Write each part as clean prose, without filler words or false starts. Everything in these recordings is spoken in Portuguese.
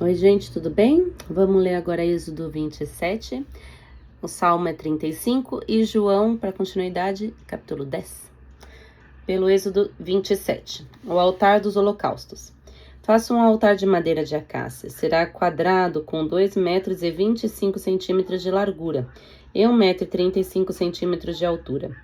Oi, gente, tudo bem? Vamos ler agora Êxodo 27, o Salmo é 35 e João, para continuidade, capítulo 10. Pelo Êxodo 27, o altar dos holocaustos. Faça um altar de madeira de acácia, será quadrado com 2,25 metros de largura e 1,35 metros de altura.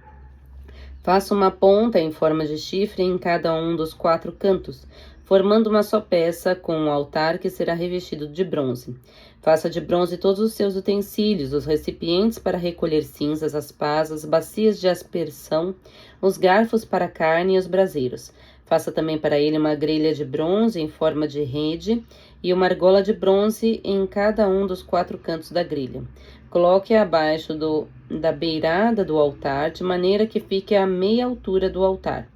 Faça uma ponta em forma de chifre em cada um dos 4 cantos, formando uma só peça com um altar que será revestido de bronze. Faça de bronze todos os seus utensílios, os recipientes para recolher cinzas, as pás, as bacias de aspersão, os garfos para a carne e os braseiros. Faça também para ele uma grelha de bronze em forma de rede e uma argola de bronze em cada um dos 4 cantos da grelha. Coloque-a abaixo da beirada do altar, de maneira que fique à meia altura do altar.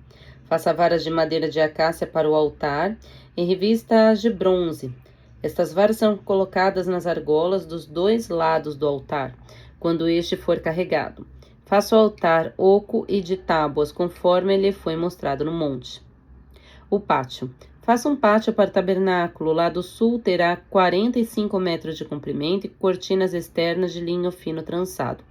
Faça varas de madeira de acácia para o altar e revista-as de bronze. Estas varas são colocadas nas argolas dos 2 lados do altar, quando este for carregado. Faça o altar oco e de tábuas, conforme lhe foi mostrado no monte. O pátio. Faça um pátio para o tabernáculo. O lado sul terá 45 metros de comprimento e cortinas externas de linho fino trançado,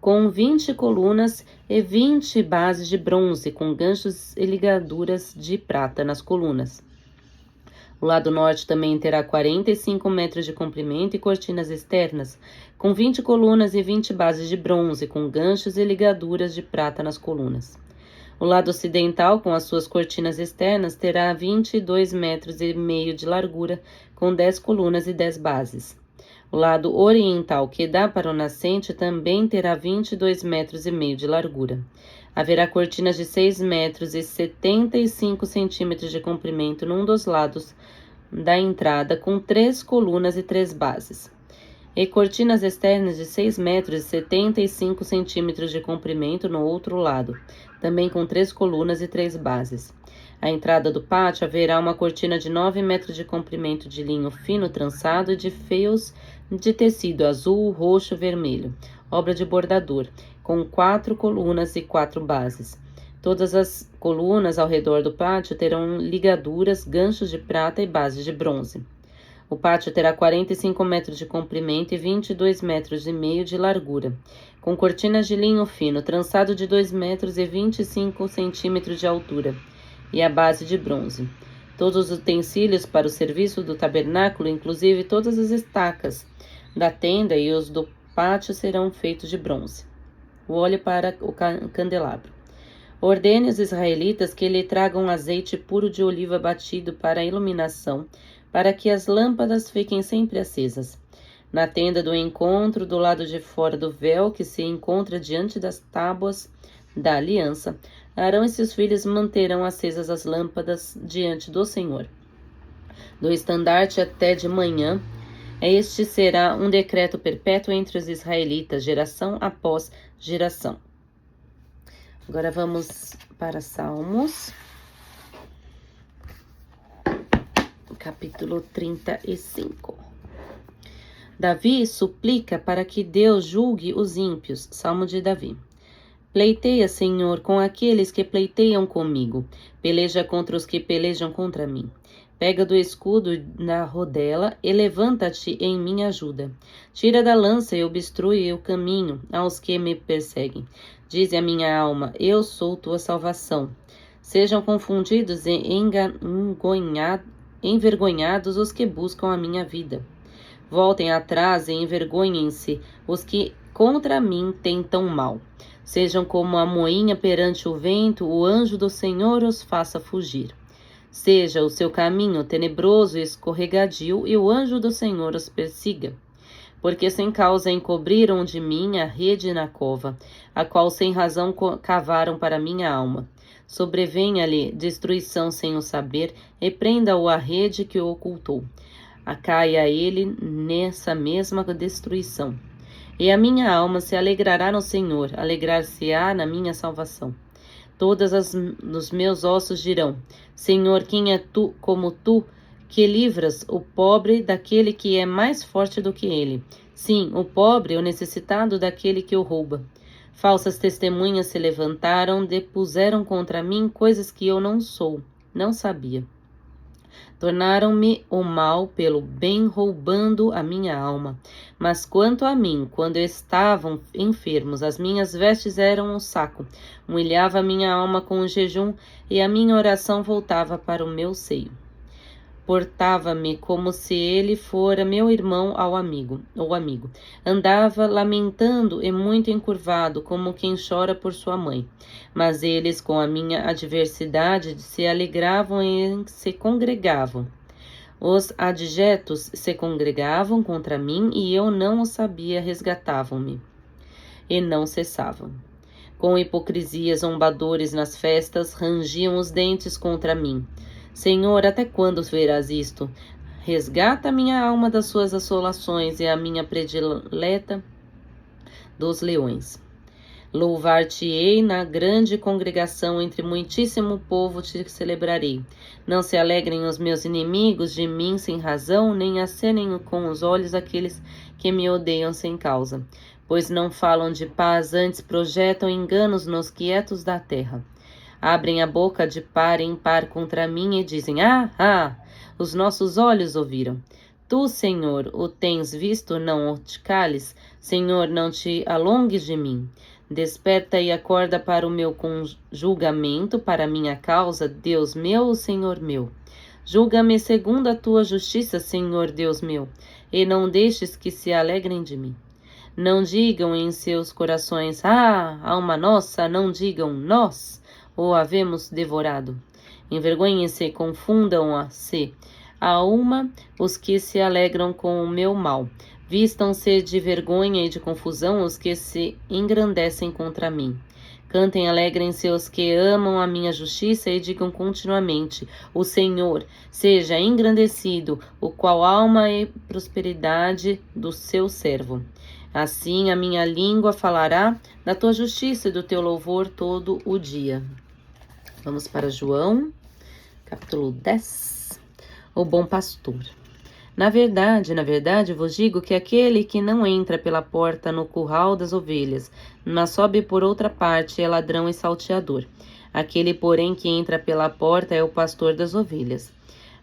com 20 colunas e 20 bases de bronze, com ganchos e ligaduras de prata nas colunas. O lado norte também terá 45 metros de comprimento e cortinas externas, com 20 colunas e 20 bases de bronze, com ganchos e ligaduras de prata nas colunas. O lado ocidental, com as suas cortinas externas, terá 22,5 metros de largura, com 10 colunas e 10 bases. O lado oriental, que dá para o nascente, também terá 22,5 metros de largura. Haverá cortinas de 6 metros e 75 centímetros de comprimento num dos lados da entrada, com 3 colunas e 3 bases. E cortinas externas de 6 metros e 75 centímetros de comprimento no outro lado, também com 3 colunas e 3 bases. À entrada do pátio haverá uma cortina de 9 metros de comprimento de linho fino trançado e de fios de tecido azul, roxo e vermelho, obra de bordador, com 4 colunas e 4 bases. Todas as colunas ao redor do pátio terão ligaduras, ganchos de prata e bases de bronze. O pátio terá 45 metros de comprimento e 22,5 metros de largura, com cortinas de linho fino, trançado de 2 metros e 25 centímetros de altura, e a base de bronze. Todos os utensílios para o serviço do tabernáculo, inclusive todas as estacas da tenda e os do pátio, serão feitos de bronze. O óleo para o candelabro. Ordene os israelitas que lhe tragam azeite puro de oliva batido para a iluminação, para que as lâmpadas fiquem sempre acesas. Na tenda do encontro, do lado de fora do véu que se encontra diante das tábuas da aliança, Arão e seus filhos manterão acesas as lâmpadas diante do Senhor. Do estandarte até de manhã, este será um decreto perpétuo entre os israelitas, geração após geração. Agora vamos para Salmos, capítulo 35. Davi suplica para que Deus julgue os ímpios. Salmo de Davi. Pleiteia, Senhor, com aqueles que pleiteiam comigo. Peleja contra os que pelejam contra mim. Pega do escudo na rodela e levanta-te em minha ajuda. Tira da lança e obstrui o caminho aos que me perseguem. Dize a minha alma, eu sou tua salvação. Sejam confundidos e envergonhados os que buscam a minha vida. Voltem atrás e envergonhem-se os que contra mim tentam mal. Sejam como a moinha perante o vento, o anjo do Senhor os faça fugir. Seja o seu caminho tenebroso e escorregadio, e o anjo do Senhor os persiga. Porque sem causa encobriram de mim a rede na cova, a qual sem razão cavaram para minha alma. Sobrevenha-lhe destruição sem o saber, e prenda-o a rede que o ocultou. Acaia ele nessa mesma destruição. E a minha alma se alegrará no Senhor, alegrar-se-á na minha salvação. Todos os meus ossos dirão, Senhor, quem é tu, como tu, que livras o pobre daquele que é mais forte do que ele? Sim, o pobre, o necessitado daquele que o rouba. Falsas testemunhas se levantaram, depuseram contra mim coisas que eu não sabia. Tornaram-me o mal pelo bem, roubando a minha alma. Mas quanto a mim, quando estavam enfermos, as minhas vestes eram um saco. Humilhava a minha alma com o jejum, e a minha oração voltava para o meu seio. Portava-me como se ele fora meu irmão ou amigo. Andava lamentando e muito encurvado, como quem chora por sua mãe. Mas eles, com a minha adversidade, se alegravam e se congregavam. Os adjetos se congregavam contra mim, e eu não o sabia, resgatavam-me, e não cessavam. Com hipocrisia, zombadores nas festas, rangiam os dentes contra mim. Senhor, até quando verás isto? Resgata minha alma das suas assolações e a minha predileta dos leões. Louvar-te-ei na grande congregação, entre muitíssimo povo te celebrarei. Não se alegrem os meus inimigos de mim sem razão, nem acenem com os olhos aqueles que me odeiam sem causa. Pois não falam de paz, antes projetam enganos nos quietos da terra. Abrem a boca de par em par contra mim e dizem: os nossos olhos ouviram. Tu, Senhor, o tens visto, não o te cales. Senhor, não te alongues de mim. Desperta e acorda para o meu julgamento, para a minha causa, Deus meu, Senhor meu. Julga-me segundo a tua justiça, Senhor Deus meu, e não deixes que se alegrem de mim. Não digam em seus corações: alma nossa, não digam nós o havemos devorado. Envergonhem-se e confundam-se a uma os que se alegram com o meu mal. Vistam-se de vergonha e de confusão os que se engrandecem contra mim. Cantem, alegrem-se os que amam a minha justiça e digam continuamente: o Senhor seja engrandecido, o qual alma e prosperidade do seu servo. Assim a minha língua falará da tua justiça e do teu louvor todo o dia. Vamos para João, capítulo 10. O bom pastor. Na verdade, vos digo que aquele que não entra pela porta no curral das ovelhas, mas sobe por outra parte, é ladrão e salteador. Aquele, porém, que entra pela porta é o pastor das ovelhas.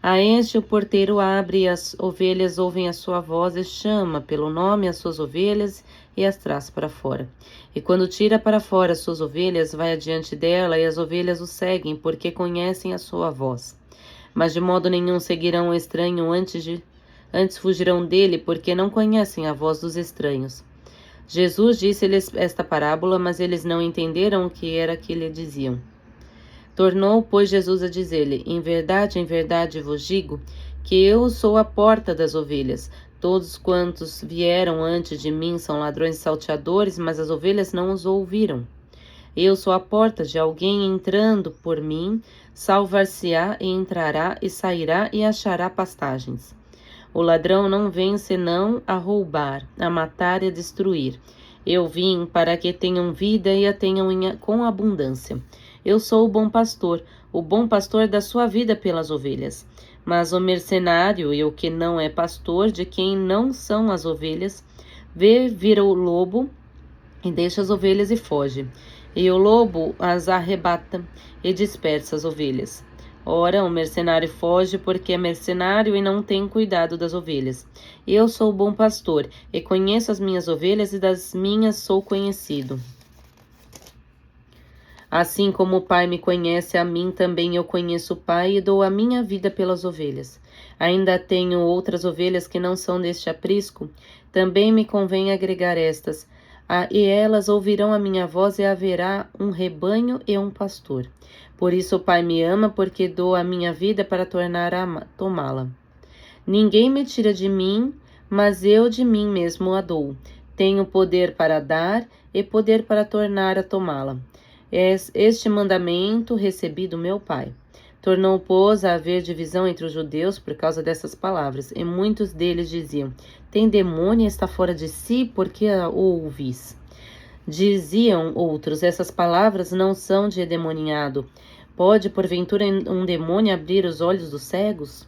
A este o porteiro abre, e as ovelhas ouvem a sua voz, e chama pelo nome as suas ovelhas e as traz para fora. E quando tira para fora as suas ovelhas, vai adiante dela, e as ovelhas o seguem, porque conhecem a sua voz. Mas de modo nenhum seguirão o estranho, antes fugirão dele, porque não conhecem a voz dos estranhos. Jesus disse-lhes esta parábola, mas eles não entenderam o que era que lhe diziam. Tornou, pois, Jesus a dizer-lhe: em verdade vos digo, que eu sou a porta das ovelhas. Todos quantos vieram antes de mim são ladrões e salteadores, mas as ovelhas não os ouviram. Eu sou a porta, de alguém entrando por mim, salvar-se-á e entrará e sairá e achará pastagens. O ladrão não vem senão a roubar, a matar e a destruir. Eu vim para que tenham vida e a tenham com abundância. Eu sou o bom pastor dá sua vida pelas ovelhas. Mas o mercenário e o que não é pastor, de quem não são as ovelhas, vira o lobo e deixa as ovelhas e foge. E o lobo as arrebata e dispersa as ovelhas. Ora, o mercenário foge porque é mercenário e não tem cuidado das ovelhas. Eu sou o bom pastor e conheço as minhas ovelhas e das minhas sou conhecido. Assim como o Pai me conhece, a mim também eu conheço o Pai e dou a minha vida pelas ovelhas. Ainda tenho outras ovelhas que não são deste aprisco. Também me convém agregar estas. E elas ouvirão a minha voz e haverá um rebanho e um pastor. Por isso o Pai me ama, porque dou a minha vida para tornar a tomá-la. Ninguém me tira de mim, mas eu de mim mesmo a dou. Tenho poder para dar e poder para tornar a tomá-la. Este mandamento recebi do meu Pai. Tornou, pois, a haver divisão entre os judeus por causa dessas palavras, e muitos deles diziam: tem demônio e está fora de si, por que o ouvis? Diziam outros: essas palavras não são de endemoniado. Pode, porventura, um demônio abrir os olhos dos cegos?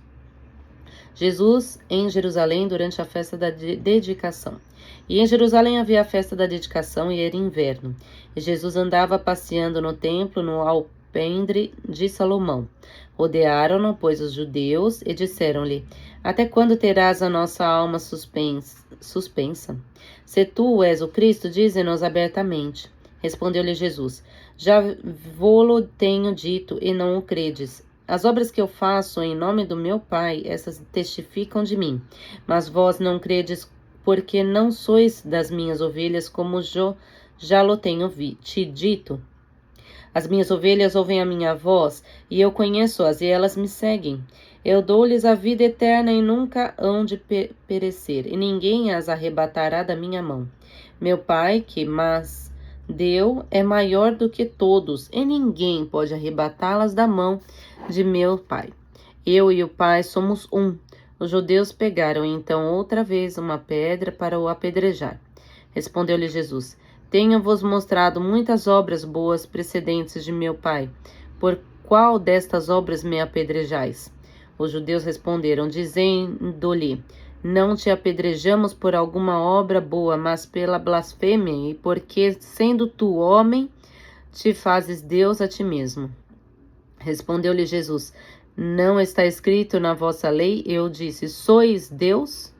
Jesus em Jerusalém durante a festa da dedicação. E em Jerusalém havia a festa da dedicação e era inverno. E Jesus andava passeando no templo alpendre de Salomão. Rodearam-no, pois, os judeus, e disseram-lhe: Até quando terás a nossa alma suspensa? Se tu és o Cristo, dize-nos abertamente. Respondeu-lhe Jesus: Já vô-lo tenho dito, e não o credes. As obras que eu faço em nome do meu Pai, essas testificam de mim. Mas vós não credes, porque não sois das minhas ovelhas, como já lo tenho te dito. As minhas ovelhas ouvem a minha voz, e eu conheço-as, e elas me seguem. Eu dou-lhes a vida eterna, e nunca hão de perecer, e ninguém as arrebatará da minha mão. Meu Pai, que mas deu, é maior do que todos, e ninguém pode arrebatá-las da mão de meu Pai. Eu e o Pai somos um. Os judeus pegaram então outra vez uma pedra para o apedrejar. Respondeu-lhe Jesus: Tenho-vos mostrado muitas obras boas precedentes de meu Pai. Por qual destas obras me apedrejais? Os judeus responderam, dizendo-lhe: Não te apedrejamos por alguma obra boa, mas pela blasfêmia, e porque, sendo tu homem, te fazes Deus a ti mesmo. Respondeu-lhe Jesus: Não está escrito na vossa lei? Eu disse: Sois Deus?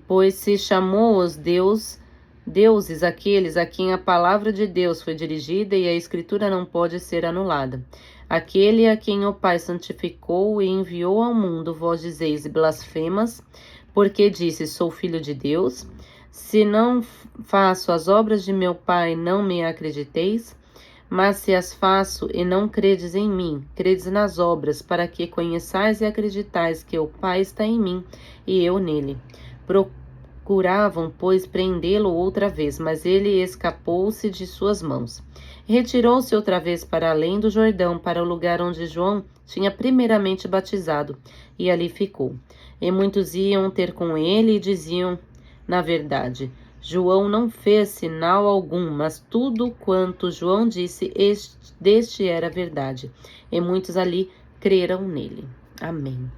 Pois se chamou os deuses aqueles a quem a palavra de Deus foi dirigida, e a Escritura não pode ser anulada. Aquele a quem o Pai santificou e enviou ao mundo, vós dizeis blasfemas, porque disse: Sou filho de Deus. Se não faço as obras de meu Pai, não me acrediteis. Mas se as faço e não credes em mim, credes nas obras, para que conheçais e acreditais que o Pai está em mim e eu nele. Procuravam, pois, prendê-lo outra vez, mas ele escapou-se de suas mãos. Retirou-se outra vez para além do Jordão, para o lugar onde João tinha primeiramente batizado, e ali ficou. E muitos iam ter com ele e diziam: Na verdade, João não fez sinal algum, mas tudo quanto João disse, deste era verdade. E muitos ali creram nele. Amém.